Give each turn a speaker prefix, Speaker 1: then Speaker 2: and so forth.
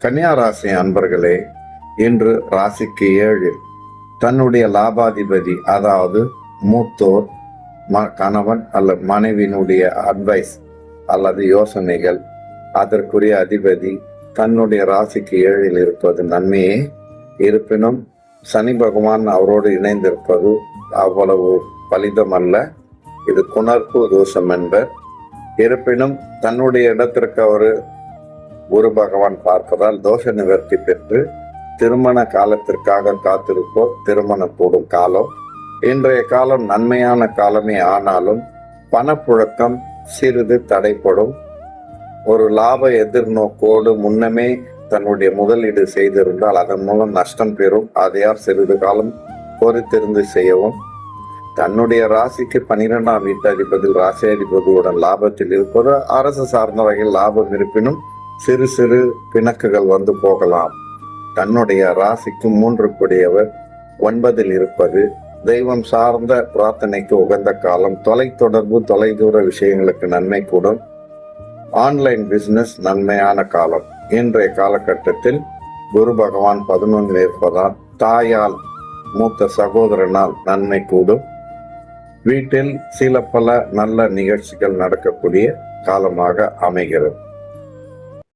Speaker 1: கன்னியா ராசி அன்பர்களே, இன்று ராசிக்கு 7 தன்னுடைய லாபாதிபதி, அதாவது மூத்தோர், கணவன் அல்லது மனைவியினுடைய அட்வைஸ் அல்லது யோசனைகள், அதற்குரிய அதிபதி தன்னுடைய ராசிக்கு 7 இருப்பது நன்மையே. இருப்பினும் சனி பகவான் அவரோடு இணைந்திருப்பது அவ்வளவு பலிதம் அல்ல. இது குணர்ப்பு தோஷம் என்பர். இருப்பினும் தன்னுடைய இடத்திற்கு அவர் குரு பகவான் பார்ப்பதால் தோஷ நிவர்த்தி பெற்று திருமண காலத்திற்காக காத்திருப்போர் திருமணம் கூடும் காலம். இன்றைய காலம் நன்மையான காலமே, ஆனாலும் பணப்புழக்கம் சிறிது தடைப்படும். ஒரு லாப எதிர்நோக்கோடு முன்னமே தன்னுடைய முதலீடு செய்திருந்தால் அதன் மூலம் நஷ்டம் பெறும். அதையார் சிறிது காலம் பொறுத்திருந்து செய்யவும். தன்னுடைய ராசிக்கு 12ஆம் வீட்டு அதிபதி ராசி அதிபதியுடன் லாபத்தில் இருப்பது அரசு சார்ந்த வகையில் லாபம். இருப்பினும் சிறு சிறு பிணக்குகள் வந்து போகலாம். தன்னுடைய ராசிக்கு 3 கூடியவர் 9 இருப்பது தெய்வம் சார்ந்த பிரார்த்தனைக்கு உகந்த காலம். தொலைத்தொடர்பு, தொலைதூர விஷயங்களுக்கு நன்மை கூடும். ஆன்லைன் பிசினஸ் நன்மையான காலம். இன்றைய காலகட்டத்தில் குரு பகவான் 11 இருப்பதால் தாயால், மூத்த சகோதரனால் நன்மை கூடும். வீட்டில் சில பல நல்ல நிகழ்ச்சிகள் நடக்கக்கூடிய காலமாக அமைகிறது.